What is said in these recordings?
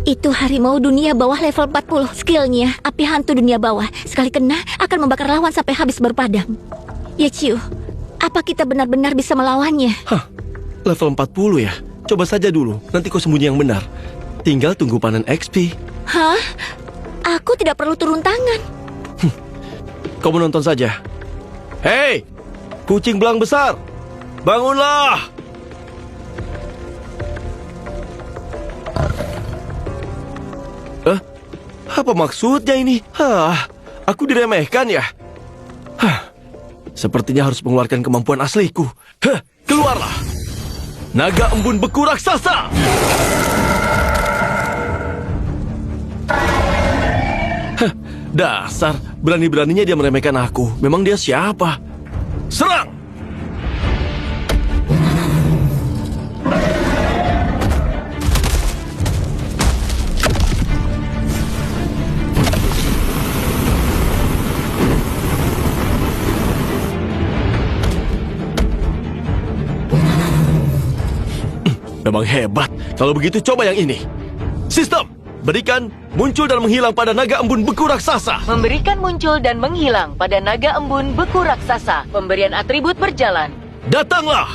Itu harimau dunia bawah level 40. Skillnya api hantu dunia bawah. Sekali kena akan membakar lawan sampai habis berpadam. Ye Chiu, apa kita benar-benar bisa melawannya? Hah, level 40 ya? Coba saja dulu, nanti kau sembunyi yang benar. Tinggal tunggu panen XP. Hah? Aku tidak perlu turun tangan. Kau menonton saja. Hei, kucing belang besar, bangunlah! Apa maksudnya ini? Aku diremehkan ya? Sepertinya harus mengeluarkan kemampuan asliku. Keluarlah! Naga embun beku raksasa! Dasar, berani-beraninya dia meremehkan aku. Memang dia siapa? Serang! Memang hebat. Kalau begitu coba yang ini. Sistem, berikan muncul dan menghilang pada naga embun beku raksasa. Memberikan muncul dan menghilang pada naga embun beku raksasa. Pemberian atribut berjalan. Datanglah!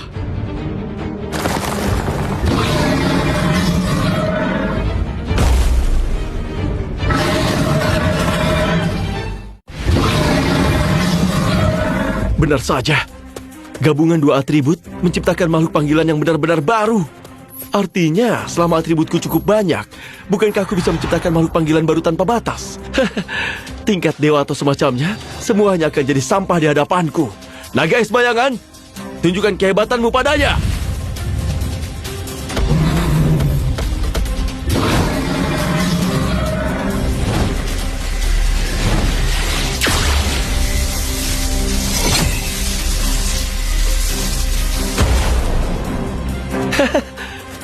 Benar saja. Gabungan dua atribut menciptakan makhluk panggilan yang benar-benar baru. Artinya, selama atributku cukup banyak, bukankah aku bisa menciptakan makhluk panggilan baru tanpa batas? Tingkat dewa atau semacamnya, semuanya akan jadi sampah di hadapanku. Naga es bayangan, tunjukkan kehebatanmu padanya.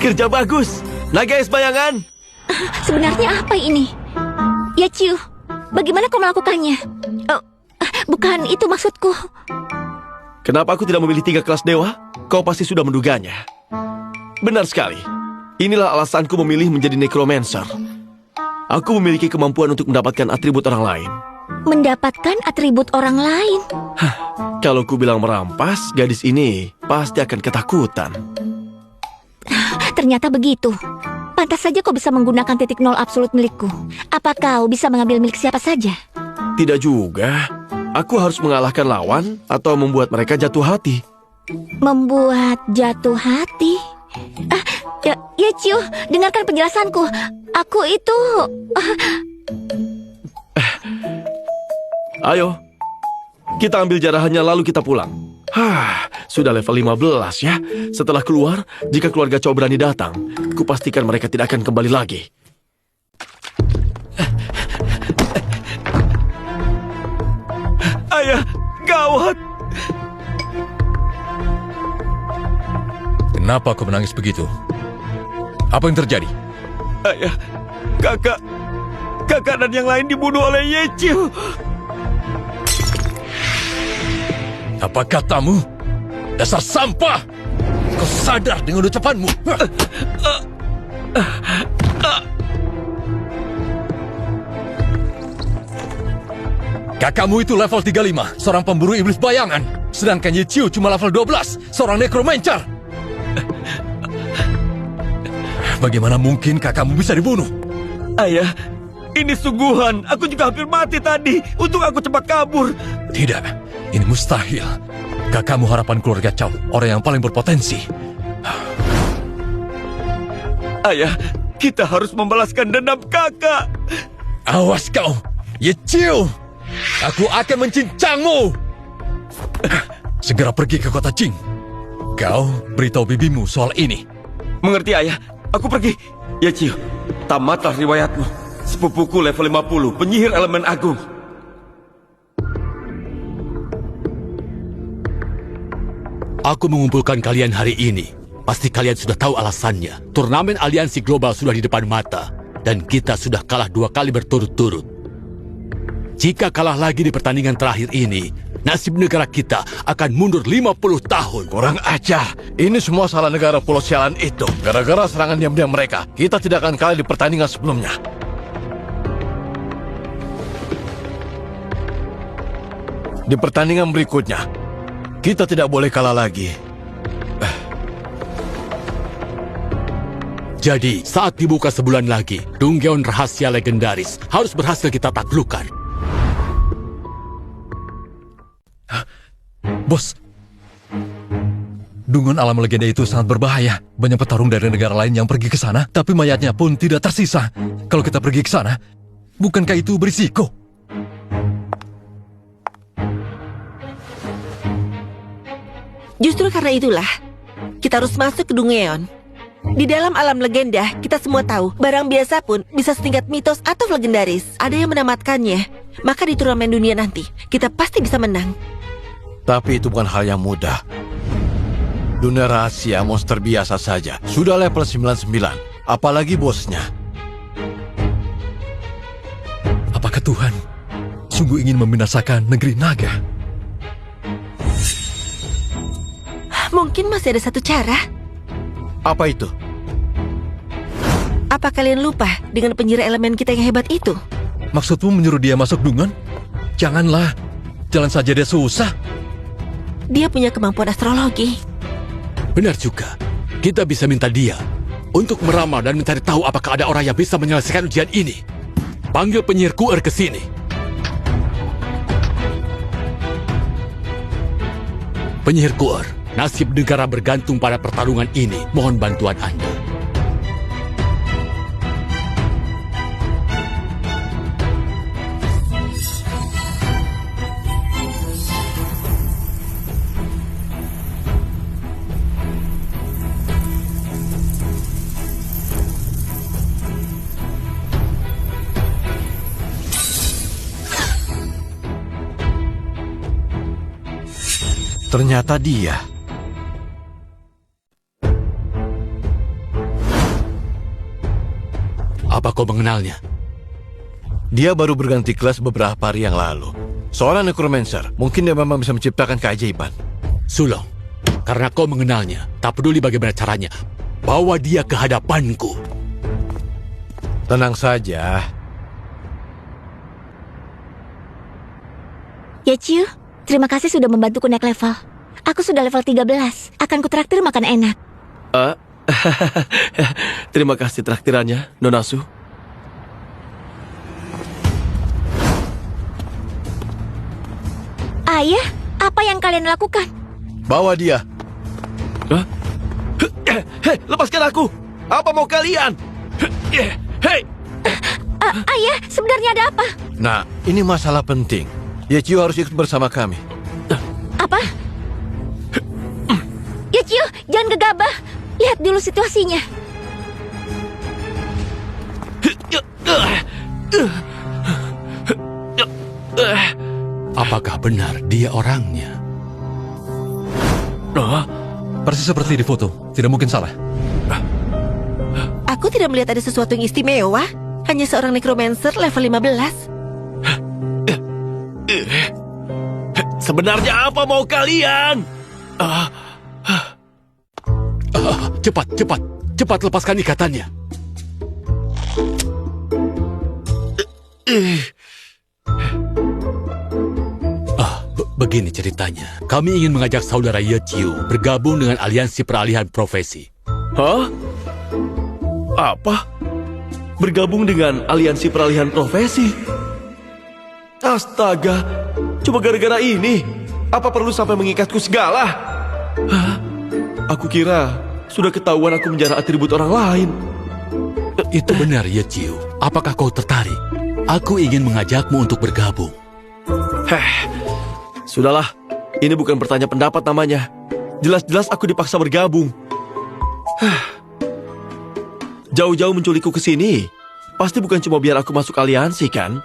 Kerja bagus, naga es bayangan. Sebenarnya apa ini? Ye Chiu, bagaimana kau melakukannya? Bukan itu maksudku. Kenapa aku tidak memilih 3 kelas dewa? Kau pasti sudah menduganya. Benar sekali. Inilah alasanku memilih menjadi necromancer. Aku memiliki kemampuan untuk mendapatkan atribut orang lain. Mendapatkan atribut orang lain? Kalau ku bilang merampas, gadis ini pasti akan ketakutan. Ternyata begitu. Pantas saja kau bisa menggunakan titik nol absolut milikku. Apa kau bisa mengambil milik siapa saja? Tidak juga. Aku harus mengalahkan lawan atau membuat mereka jatuh hati. Membuat jatuh hati? Ye Chiu, dengarkan penjelasanku. Aku itu... Ayo, kita ambil jarahannya lalu kita pulang. Sudah level 15 ya. Setelah keluar, jika keluarga Chow berani datang, kupastikan mereka tidak akan kembali lagi. Ayah, gawat! Kenapa kau menangis begitu? Apa yang terjadi? Ayah, kakak dan yang lain dibunuh oleh Ye Chiu. Apa katamu? Dasar sampah! Kau sadar dengan ucapanmu? Kakakmu itu level 35, seorang pemburu iblis bayangan. Sedangkan Ye Chiu cuma level 12, seorang necromancer. Bagaimana mungkin kakakmu bisa dibunuh? Ayah, ini sungguhan. Aku juga hampir mati tadi. Untung aku cepat kabur. Tidak, ini mustahil. Kakakmu harapan keluarga Chow, orang yang paling berpotensi. Ayah, kita harus membalaskan dendam kakak. Awas kau, Ye Chiu! Aku akan mencincangmu! Segera pergi ke kota Jing. Kau beritahu bibimu soal ini. Mengerti ayah, aku pergi. Ye Chiu, tamatlah riwayatmu. Sepupuku level 50, penyihir elemen agung. Aku mengumpulkan kalian hari ini. Pasti kalian sudah tahu alasannya. Turnamen aliansi global sudah di depan mata. Dan kita sudah kalah 2 kali berturut-turut. Jika kalah lagi di pertandingan terakhir ini, nasib negara kita akan mundur 50 tahun. Kurang ajar. Ini semua salah negara Pulau Sialan itu. Gara-gara serangan diam-diam mereka, kita tidak akan kalah di pertandingan sebelumnya. Di pertandingan berikutnya, kita tidak boleh kalah lagi. Jadi, saat dibuka sebulan lagi, Dunggeon rahasia legendaris harus berhasil kita taklukkan. Bos, Dungon alam legenda itu sangat berbahaya. Banyak petarung dari negara lain yang pergi ke sana, tapi mayatnya pun tidak tersisa. Kalau kita pergi ke sana, bukankah itu berisiko? Justru karena itulah, kita harus masuk ke Dunggeon. Di dalam alam legenda, kita semua tahu, barang biasa pun bisa setingkat mitos atau legendaris. Ada yang menamatkannya, maka di turnamen dunia nanti, kita pasti bisa menang. Tapi itu bukan hal yang mudah. Dunia rahasia monster biasa saja. Sudah level 99, apalagi bosnya. Apakah Tuhan sungguh ingin membinasakan negeri naga? Mungkin masih ada satu cara. Apa itu? Apa kalian lupa dengan penyihir elemen kita yang hebat itu? Maksudmu menyuruh dia masuk Dungon? Janganlah, jalan saja dia susah. Dia punya kemampuan astrologi. Benar juga, kita bisa minta dia untuk meramal dan mencari tahu apakah ada orang yang bisa menyelesaikan ujian ini. Panggil penyihir Kuer ke sini. Penyihir Kuer, nasib negara bergantung pada pertarungan ini. Mohon bantuan Anda. Ternyata dia. Apa kau mengenalnya? Dia baru berganti kelas beberapa hari yang lalu. Seorang necromancer. Mungkin dia memang bisa menciptakan keajaiban. Sulong, karena kau mengenalnya, tak peduli bagaimana caranya, bawa dia ke hadapanku. Tenang saja. Yachiu, terima kasih sudah membantuku naik level. Aku sudah level 13. Akan kutraktir makan enak. Terima kasih traktirannya, Nona Su. Ayah, apa yang kalian lakukan? Bawa dia. Hah? Hei, lepaskan aku! Apa mau kalian? Hei! Ayah, sebenarnya ada apa? Nah, ini masalah penting. Yachiu harus ikut bersama kami. Apa? Yachiu, jangan gegabah. Lihat dulu situasinya. Apakah benar dia orangnya? Persis seperti di foto, tidak mungkin salah. Aku tidak melihat ada sesuatu yang istimewa. Hanya seorang necromancer level 15. Sebenarnya apa mau kalian? Cepat lepaskan ikatannya. Begini ceritanya. Kami ingin mengajak saudara Yachiu bergabung dengan aliansi peralihan profesi. Hah? Apa? Bergabung dengan aliansi peralihan profesi? Astaga, cuma gara-gara ini? Apa perlu sampai mengikatku segala? Hah? Aku kira sudah ketahuan aku menjara atribut orang lain. Itu benar, Yachiu. Apakah kau tertarik? Aku ingin mengajakmu untuk bergabung. Sudahlah, ini bukan bertanya pendapat namanya. Jelas-jelas aku dipaksa bergabung. Jauh-jauh menculikku ke sini. Pasti bukan cuma biar aku masuk aliansi, kan?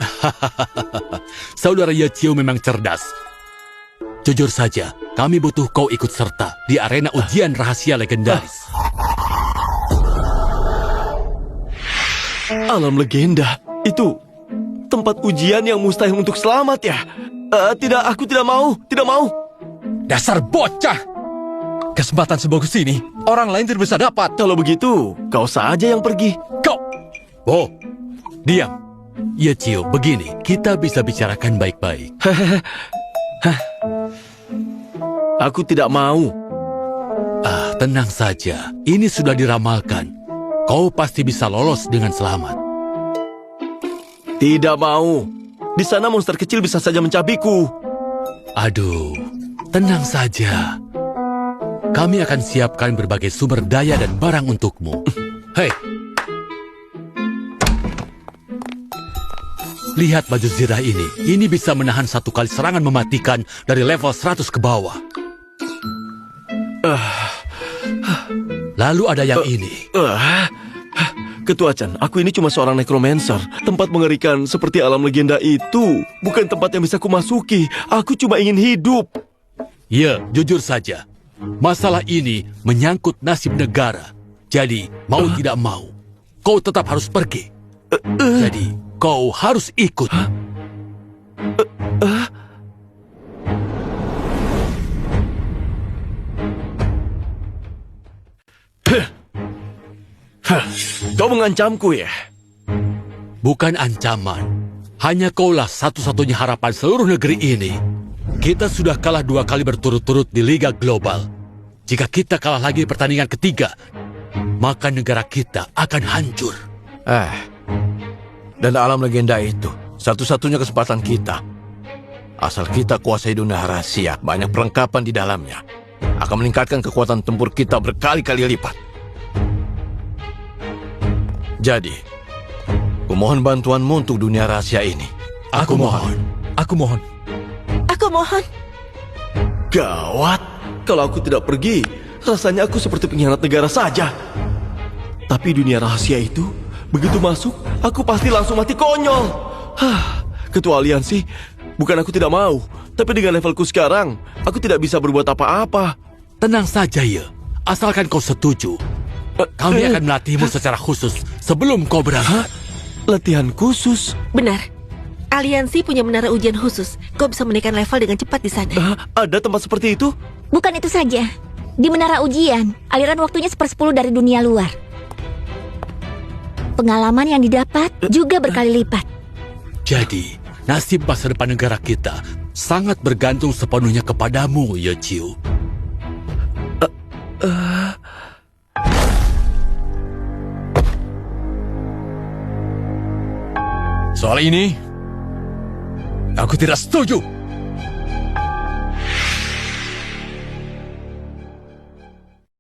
Saudara Yachiu memang cerdas. Jujur saja, kami butuh kau ikut serta di arena ujian rahasia legendaris. Alam legenda, itu tempat ujian yang mustahil untuk selamat ya? Tidak, aku tidak mau. Tidak mau. Dasar bocah! Kesempatan sebagus ini, orang lain tidak bisa dapat. Kalau begitu, kau saja yang pergi. Kau! Oh, diam. Ye Chiu, begini, kita bisa bicarakan baik-baik. Aku tidak mau. Tenang saja. Ini sudah diramalkan. Kau pasti bisa lolos dengan selamat. Tidak mau. Di sana monster kecil bisa saja mencabikku. Aduh, tenang saja. Kami akan siapkan berbagai sumber daya dan barang untukmu. Hei. Lihat baju zirah ini. Ini bisa menahan satu kali serangan mematikan dari level 100 ke bawah. Lalu ada yang ini. Ketua Chan, aku ini cuma seorang necromancer. Tempat mengerikan seperti alam legenda itu bukan tempat yang bisa kumasuki. Aku cuma ingin hidup. Ya, jujur saja. Masalah ini menyangkut nasib negara. Jadi, mau tidak mau, kau tetap harus pergi. Jadi, kau harus ikut. Kau mengancamku ya? Bukan ancaman. Hanya kaulah satu-satunya harapan seluruh negeri ini. Kita sudah kalah 2 kali berturut-turut di Liga Global. Jika kita kalah lagi di pertandingan ketiga, maka negara kita akan hancur. Dan alam legenda itu satu-satunya kesempatan kita. Asal kita kuasai dunia rahasia, banyak perlengkapan di dalamnya akan meningkatkan kekuatan tempur kita berkali-kali lipat. Jadi, kumohon bantuanmu untuk dunia rahasia ini. Aku mohon. Aku mohon. Aku mohon. Gawat. Kalau aku tidak pergi, rasanya aku seperti pengkhianat negara saja. Tapi dunia rahasia itu, begitu masuk, aku pasti langsung mati konyol. Ketua aliansi, bukan aku tidak mau, tapi dengan levelku sekarang, aku tidak bisa berbuat apa-apa. Tenang saja ya, asalkan kau setuju. Kami akan melatihmu secara khusus sebelum kau berangkat. Latihan khusus? Benar. Aliansi punya menara ujian khusus. Kau bisa menaikkan level dengan cepat di sana. Ada tempat seperti itu? Bukan itu saja. Di menara ujian, aliran waktunya 1/10 dari dunia luar. Pengalaman yang didapat juga berkali lipat. Jadi, nasib masa depan negara kita sangat bergantung sepenuhnya kepadamu, Ye Chiu. Soal ini, aku tidak setuju.